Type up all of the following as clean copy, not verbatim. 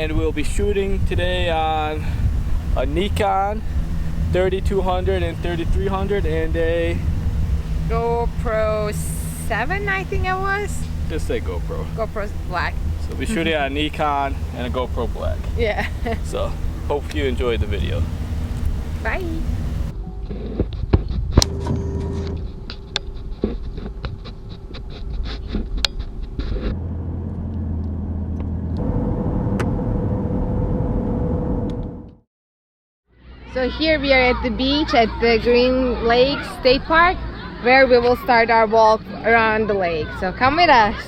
and we'll be shooting today on a Nikon 3200 and 3300 and a GoPro 7, I think it was. just say GoPro. GoPro Black. So we'll be shooting on a Nikon and a GoPro Black. Yeah. So hope you enjoyed the video. Bye. So here we are at the beach at the Green Lake State Park, where we will start our walk around the lake. So come with us.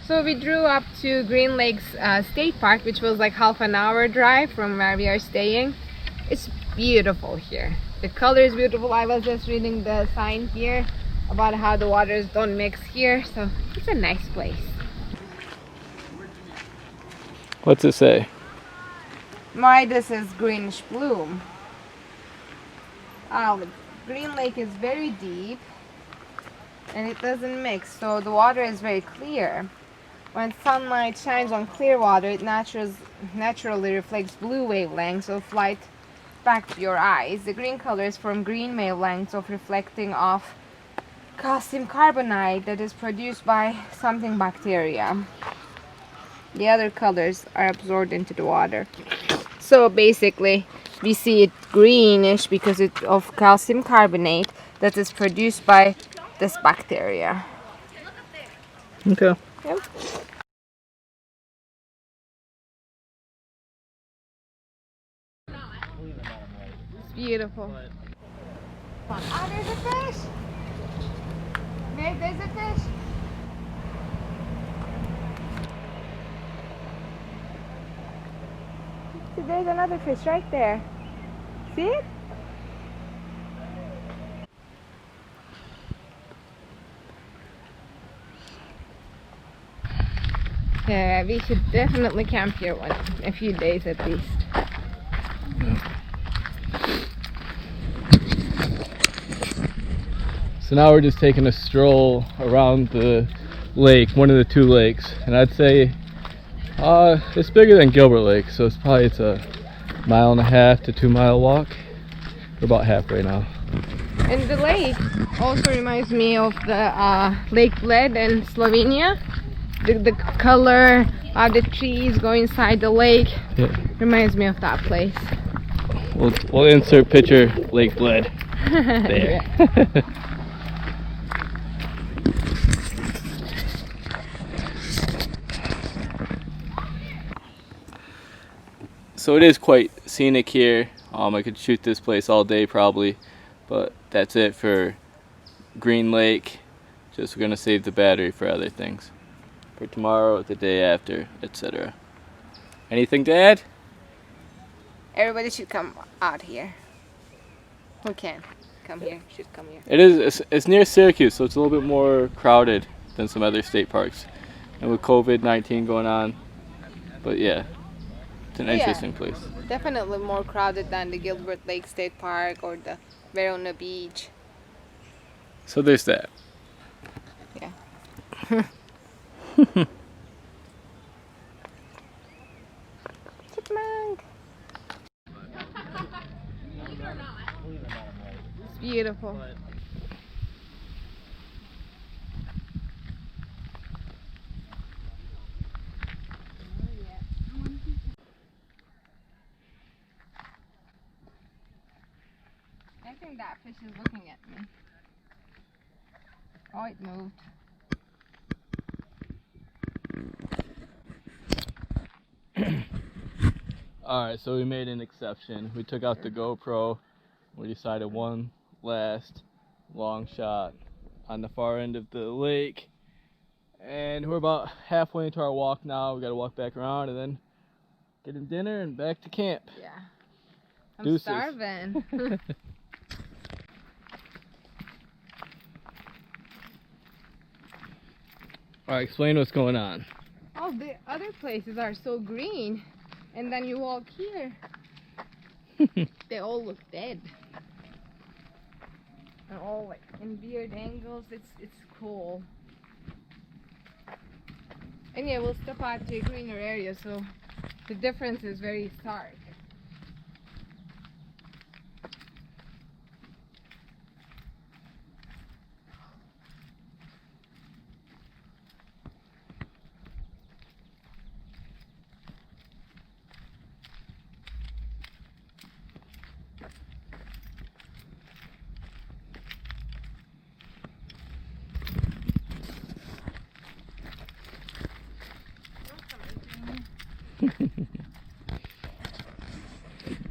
So we drove up to Green Lakes State Park, which was like half an hour drive from where we are staying. It's beautiful here. The color is beautiful. I was just reading the sign here about how the waters don't mix here, so it's a nice place. What's it say? This is greenish blue. The Green Lake is very deep and it doesn't mix, so the water is very clear. When sunlight shines on clear water, it naturally reflects blue wavelengths of light back to your eyes. The green color is from green wavelengths of reflecting off calcium carbonate that is produced by something bacteria. The other colors are absorbed into the water. So basically, we see it greenish because it's of calcium carbonate that is produced by this bacteria. Okay. Yep. It's beautiful. Oh, there's a fish! Meg, there's a fish! See, there's another fish right there. See it? Yeah, we should definitely camp here a few days at least. So now we're just taking a stroll around the lake, one of the two lakes, and I'd say it's bigger than Gilbert Lake, so it's a 1.5 to 2 mile walk. We're about halfway now. And the lake also reminds me of the Lake Bled in Slovenia. The color of the trees going inside the lake reminds me of that place. We'll insert picture Lake Bled there. So it is quite scenic here. I could shoot this place all day probably, but that's it for Green Lake. Just we're gonna save the battery for other things, for tomorrow, the day after, etc. Anything to add? Everybody should come out here. Who can come here should come here. It's near Syracuse, so it's a little bit more crowded than some other state parks, and with COVID-19 going on. But yeah, it's an interesting place. Definitely more crowded than the Gilbert Lake State Park or the Verona Beach. So there's that. Yeah. Chipmunk. It's beautiful. I think that fish is looking at me. Oh, it moved. Alright, so we made an exception. We took out the GoPro. We decided one last long shot on the far end of the lake. And we're about halfway into our walk now. We gotta walk back around and then get him dinner and back to camp. Yeah. I'm Deuces. starving. Alright, explain what's going on. Oh, the other places are so green. And then you walk here. They all look dead. And all like in weird angles. It's cool. And yeah, we'll step out to a greener area, so the difference is very stark.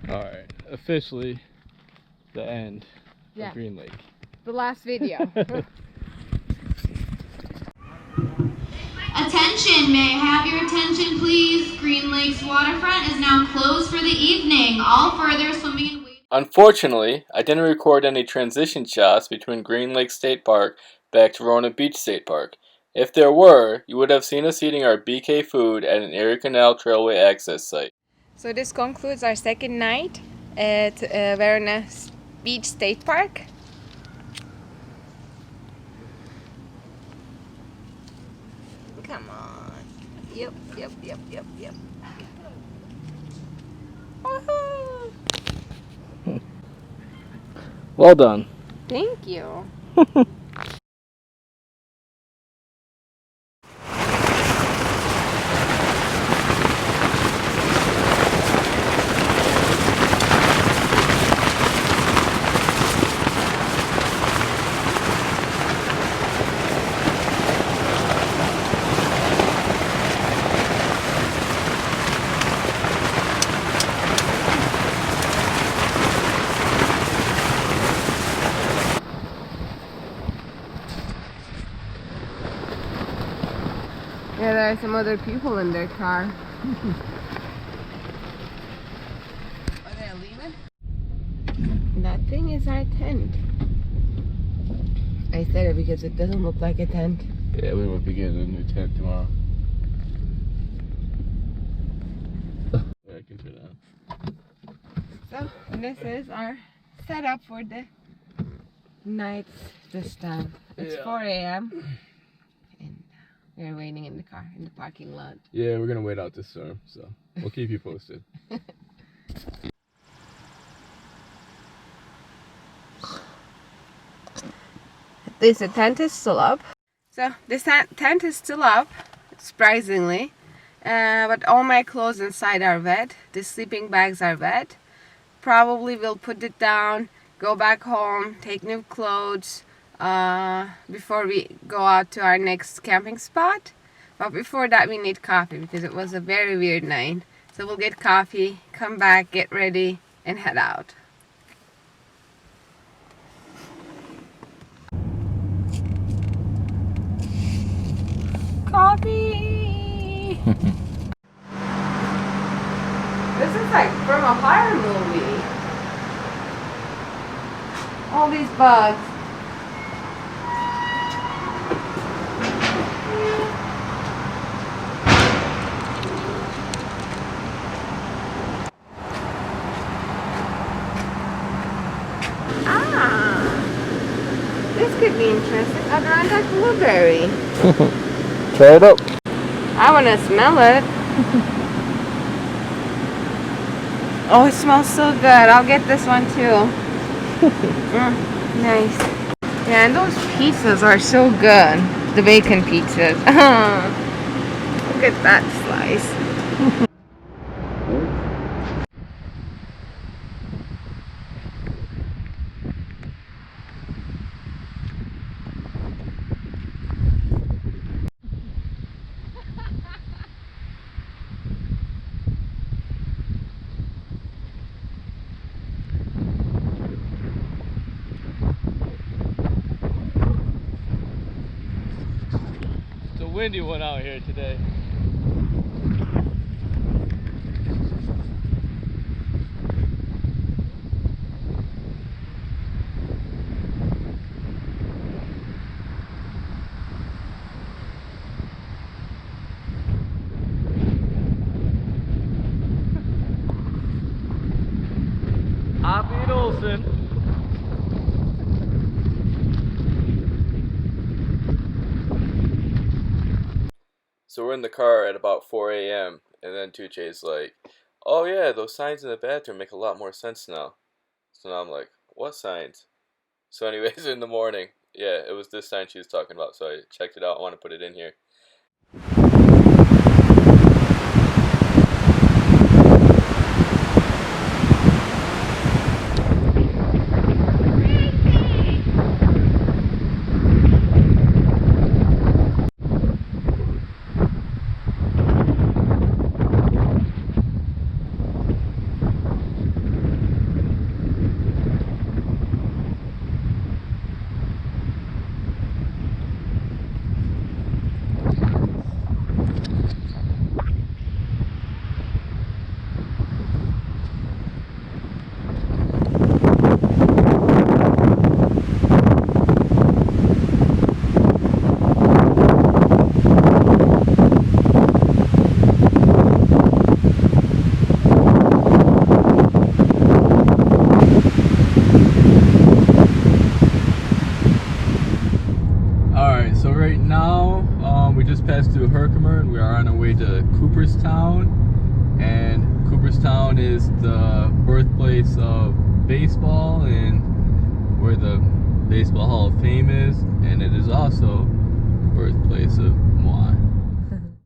Alright, officially the end Yeah. of Green Lake. The last video. Attention, may I have your attention please? Green Lake's waterfront is now closed for the evening. All further swimming and wading. Unfortunately, I didn't record any transition shots between Green Lake State Park back to Verona Beach State Park. If there were, you would have seen us eating our BK food at an Erie Canal Trailway access site. So this concludes our second night at Verona Beach State Park. Come on. Yep. Woohoo! Well done. Thank you. Yeah, there are some other people in their car. Are they leaving? That thing is our tent. I said it because it doesn't look like a tent. Yeah, we will be getting a new tent tomorrow. I can turn it on. So this is our setup for the night this time. It's 4 a.m. and we're waiting in the car in the parking lot. Yeah, we're gonna wait out this storm, so we'll keep you posted. At least the tent is still up. So this tent is still up, surprisingly. But all my clothes inside are wet. The sleeping bags are wet. Probably we'll put it down, go back home, take new clothes before we go out to our next camping spot. But before that we need coffee because it was a very weird night. So we'll get coffee, come back, get ready, and head out. Coffee! This is like from a horror movie. All these bugs. This could be interesting. Adirondack blueberry. Try it up. I want to smell it. Oh, it smells so good. I'll get this one too. Nice. Yeah, and those pizzas are so good. The bacon pizzas. Look at that slice. It's a windy one out here today. cruising. So we're in the car at about 4 a.m. and then Tuche's like, oh yeah, those signs in the bathroom make a lot more sense now. So now I'm like, what signs? So anyways, in the morning, yeah, it was this sign she was talking about, so I checked it out. I want to put it in here. Alright, so right now we just passed through Herkimer and we are on our way to Cooperstown. And Cooperstown is the birthplace of baseball and where the Baseball Hall of Fame is, and it is also the birthplace of